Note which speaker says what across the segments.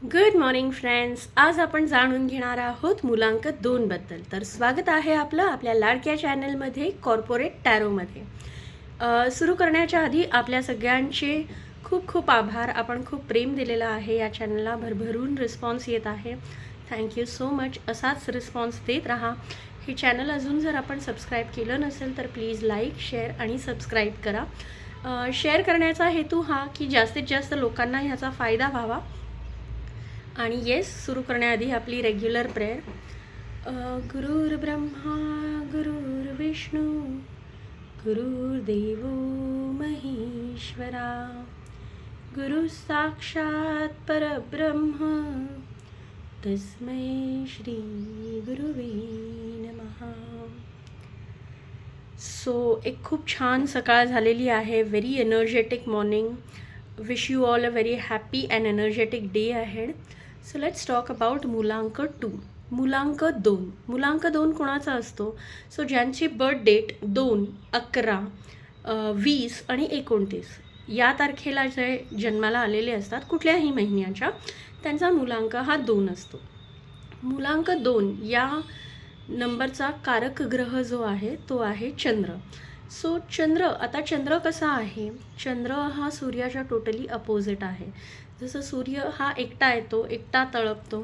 Speaker 1: Good morning friends. आज आपण जाणून घेणार आहोत मुलांक 2 बद्दल. तर स्वागत आहे आपलं आपल्या लाडक्या चॅनलमध्ये कॉर्पोरेट टॅरोमध्ये. सुरू करण्याच्या आधी आपल्या सगळ्यांचे खूप खूप आभार. आपण खूप प्रेम दिलेलं आहे या चॅनलला. भरभरून रिस्पॉन्स येत आहे. Thank you so much. असाच रिस्पॉन्स देत राहा. हे चॅनल अजून जर आपण सबस्क्राईब केलं नसेल तर प्लीज लाईक, शेअर आणि सबस्क्राईब करा. शेअर करण्याचा हेतू हा की जास्तीत जास्त लोकांना ह्याचा फायदा व्हावा. आणि येस, सुरू करण्याआधी आपली रेग्युलर प्रेयर. गुरुर् ब्रह्मा गुरुर्विष्णू गुरुर्देव महेश्वरा, गुरु साक्षात परब्रह्म तस्मै श्री गुरुवे नमः. सो एक खूप छान सकाळ झालेली आहे. Very energetic morning. Wish you all a very happy and energetic day ahead. So let's talk about मुलांक 2. मुलांक 2. मुलांक 2 कोणाचा असतो? सो ज्यांची बर्थ डेट 2, 11, 20 आणि 29 या तारखेला जे जन्माला आलेले असतात कुठल्याही महिन्याच्या, त्यांचा मुलांक हा 2 असतो. मुलांक 2 या नंबरचा कारक ग्रह जो आहे तो आहे चंद्र. सो आता चंद्र कसा आहे? चंद्र हा सूर्याच्या टोटली अपोजिट आहे. जसं सूर्य हा एकटा येतो, एकटा तळपतो,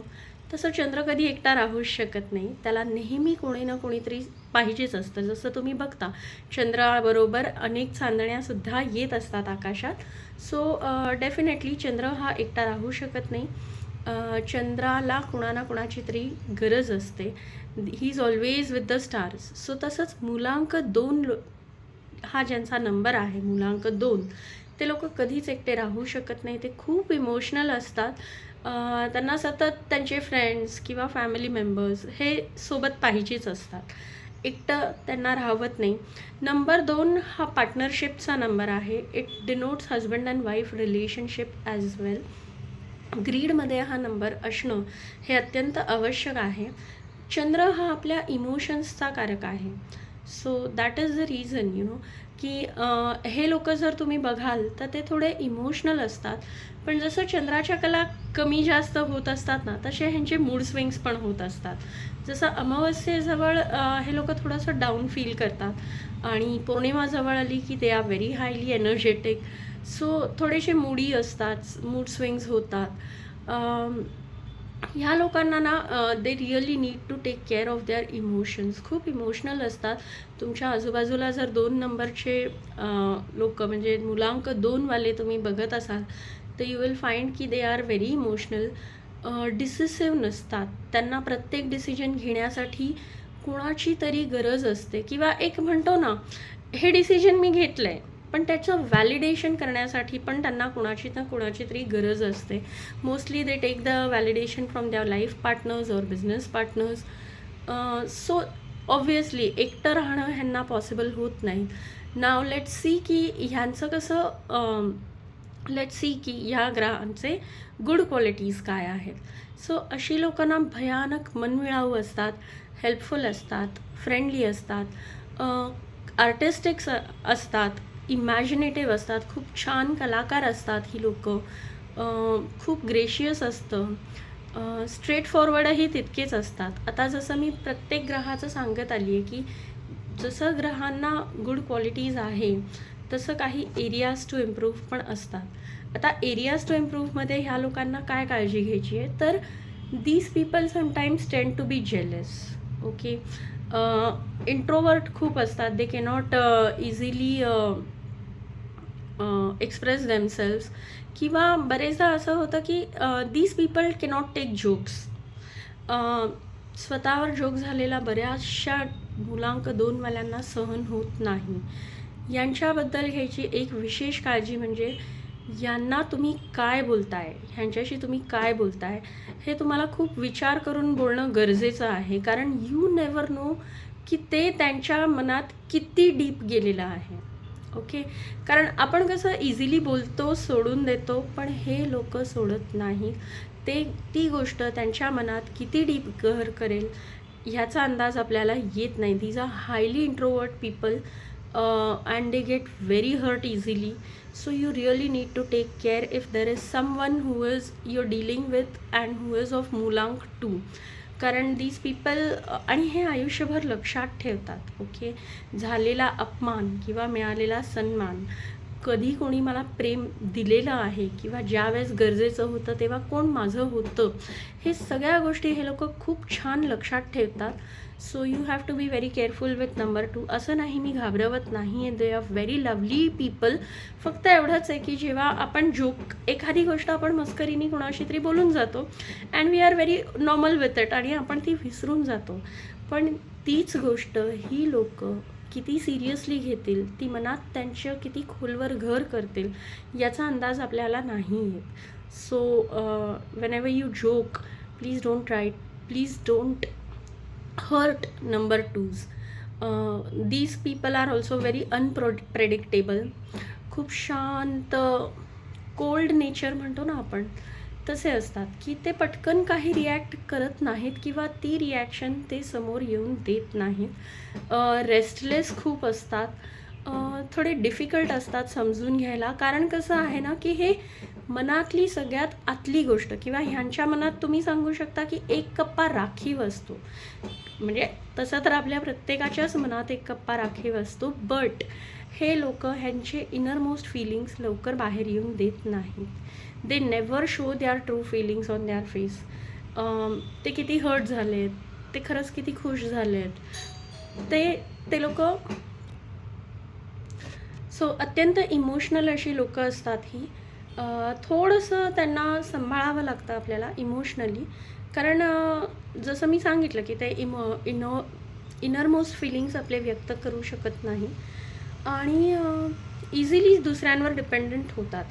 Speaker 1: तसं चंद्र कधी एकटा राहूच शकत नाही. त्याला नेहमी कोणी ना कोणीतरी पाहिजेच असतं. जसं तुम्ही बघता चंद्राबरोबर अनेक चांदण्यासुद्धा येत असतात आकाशात. सो डेफिनेटली चंद्र हा एकटा राहू शकत नाही. चंद्राला कुणा ना कुणाची तरी गरज असते. He is always with the stars. So तसंच मुलांक 2 हा ज्यांचा नंबर आहे, मुलांक 2, ते लोक कधीच एकटे राहू शकत नाही. ते खूप इमोशनल असतात. त्यांना सतत त्यांचे फ्रेंड्स किंवा फॅमिली मेंबर्स हे सोबत पाहिजेच असतात. एकटं त्यांना राहवत नाही. नंबर 2 हा पार्टनरशिपचा नंबर आहे. It denotes husband and wife relationship as well. ग्रीडमध्ये हा नंबर असणं हे अत्यंत आवश्यक आहे. चंद्र हा आपल्या इमोशन्सचा कारक आहे. So that is the reason की हे लोक जर तुम्ही बघाल तर ते थोडे इमोशनल असतात. पण जसं चंद्राच्या कला कमी जास्त होत असतात ना, तसे ह्यांचे मूड स्विंग्स पण होत असतात. जसं अमावस्येजवळ हे लोक थोडंसं डाऊन फील करतात आणि पौर्णिमा जवळ आली की they are very highly energetic. So थोडेसे मूडी असतात, मूड स्विंग्स होतात. ह्या लोकांना ना they really need to take care of their emotions. खूप इमोशनल असतात. तुमच्या आजूबाजूला जर 2 नंबरचे लोक म्हणजे मुलांक 2 वाले तुम्ही बघत असाल तर यू विल फाइंड की दे आर व्हेरी इमोशनल. डिसिसिव्ह नसतात. त्यांना प्रत्येक डिसिजन घेण्यासाठी कुणाची तरी गरज असते किंवा एक म्हणतो ना, हे डिसिजन मी घेतलं आहे, पण त्याचं व्हॅलिडेशन करण्यासाठी पण त्यांना कुणाची ना कुणाची तरी गरज असते. Mostly they take the validation from their life partners और बिझनेस पार्टनर्स. सो ऑब्व्हियसली एकटं राहणं ह्यांना पॉसिबल होत नाही. नाव लेट्स सी की ह्यांचं कसं लेट्स सी की ह्या ग्रहांचे गुड क्वालिटीज काय आहेत. सो अशी लोकांना भयानक मनमिळाऊ असतात, हेल्पफुल असतात, फ्रेंडली असतात, आर्टिस्टिक्स असतात, इमॅजिनेटिव्ह असतात, खूप छान कलाकार असतात ही लोकं. खूप ग्रेशियस असतं. स्ट्रेट फॉरवर्डही तितकेच असतात. आता जसं मी प्रत्येक ग्रहाचं सांगत आली आहे की जसं ग्रहांना गुड क्वालिटीज आहे तसं काही एरियाज टू इम्प्रूव्ह पण असतात. आता एरियाज टू इम्प्रूव्हमध्ये ह्या लोकांना काय काळजी घ्यायची आहे तर these people sometimes tend to be jealous. Okay. Introvert खूप असतात. They cannot easily express themselves. किंवा बरेचदा असं होतं की these people cannot take jokes. स्वतःवर जोक झालेला बऱ्याचशा मुलांक 2 वाल्यांना सहन होत नाही. यांच्याबद्दल घ्यायची एक विशेष काळजी म्हणजे यांना तुम्ही काय बोलताय, ह्यांच्याशी तुम्ही काय बोलताय हे तुम्हाला खूप विचार करून बोलणं गरजेचं आहे. कारण यू नेवर नो की ते त्यांच्या मनात किती डीप गेलेलं आहे. ओके. कारण आपण कसं इझिली बोलतो, सोडून देतो, पण हे लोक सोडत नाहीत. ती गोष्ट त्यांच्या मनात किती डीप घर करेल ह्याचा अंदाज आपल्याला येत नाही. These are highly introvert people. and they get very hurt easily. So you really need to take care if there is someone who is you're dealing with and who is of Mulank 2. कारण these people आणि हे आयुष्यभर लक्षात ठेवतात. Okay, झालेला अपमान किंवा मिळालेला सन्मान, कधी कोणी मला प्रेम दिलेलं आहे किंवा ज्या वेळेस गरजेचं होतं तेव्हा कोण माझं होतं, हे सगळ्या गोष्टी हे लोक खूप छान लक्षात ठेवतात. So you have to be very careful with number 2. असं नाही मी घाबरवत नाही, they are very lovely people. फक्त एवढंच आहे की जेव्हा आपण एखादी गोष्ट आपण मस्करीने कुणाशी तरी बोलून जातो and we are very normal with it आणि आपण ती विसरून जातो. पण तीच गोष्ट ही लोक किती सिरियसली घेतील, ती मनात त्यांच्या किती खोलवर घर करतील याचा अंदाज आपल्याला नाही येत. So when ever you joke, please don't hurt number 2s. These people are also very unpredictable. खूप शांत, कोल्ड नेचर म्हणतो ना आपण, तसे असतात की ते पटकन काही रिॲक्ट करत नाहीत किंवा ती रिॲक्शन ते समोर येऊन देत नाहीत. रेस्टलेस खूप असतात, थोडे डिफिकल्ट असतात समजून घ्यायला. कारण कसं आहे ना की हे मनातली सगळ्यात आतली गोष्ट किंवा ह्यांच्या मनात तुम्ही सांगू शकता की एक कप्पा राखीव असतो. म्हणजे तसं तर आपल्या प्रत्येकाच्याच मनात एक कप्पा राखीव असतो, बट हे लोक ह्यांचे इनरमोस्ट फिलिंग्स लवकर बाहेर येऊन देत नाहीत. They never show their true feelings on their face. ते किती हर्ट झालेत, ते खरंच किती खुश झालेत, ते लोक सो अत्यंत इमोशनल अशी लोक असतात ही. थोडंसं त्यांना सांभाळावं लागतं आपल्याला इमोशनली. कारण जसं मी सांगितलं की ते इनरमोस्ट फिलिंग्स आपले व्यक्त करू शकत नाही आणि इझिली दुसऱ्यांवर डिपेंडंट होतात.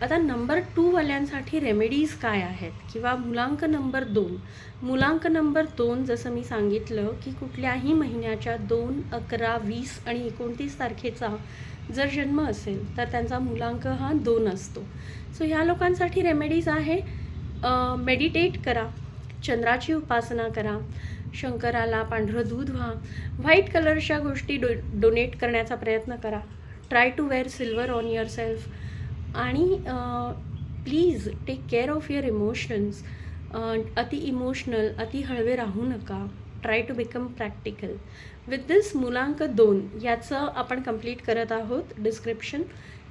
Speaker 1: आता नंबर 2वाल्यांसाठी रेमेडीज काय आहेत किंवा मुलांक नंबर 2. मुलांक नंबर 2 जसं मी सांगितलं की कुठल्याही महिन्याच्या 2, 11, 20 आणि 29 तारखेचा जर जन्म असेल तर त्यांचा मुलांक हा 2 असतो. सो ह्या लोकांसाठी रेमेडीज आहे, मेडिटेट करा, चंद्राची उपासना करा, शंकराला पांढरं दूध व्हाईट कलरच्या गोष्टी डोनेट करण्याचा प्रयत्न करा, try to wear silver on yourself आणि please take care of your emotions. अति इमोशनल, अति हळवे राहू नका. Try to become practical. With this मुलांक 2 याचं आपण कंप्लीट करत आहोत डिस्क्रिप्शन.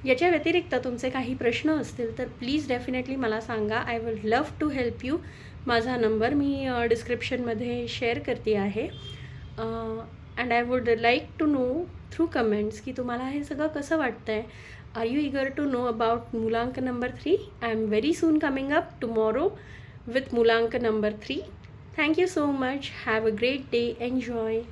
Speaker 1: याच्या व्यतिरिक्त तुमचे काही प्रश्न असतील तर प्लीज डेफिनेटली मला सांगा. I will love to help you. माझा नंबर मी डिस्क्रिप्शनमध्ये शेअर करते आहे. And I would like to know through comments की तुम्हाला हे सगळं कसं वाटतं आहे. Are you eager to know about मुलांक number 3? I am very soon coming up tomorrow with Mulanka number 3. Thank you so much. Have a great day. Enjoy.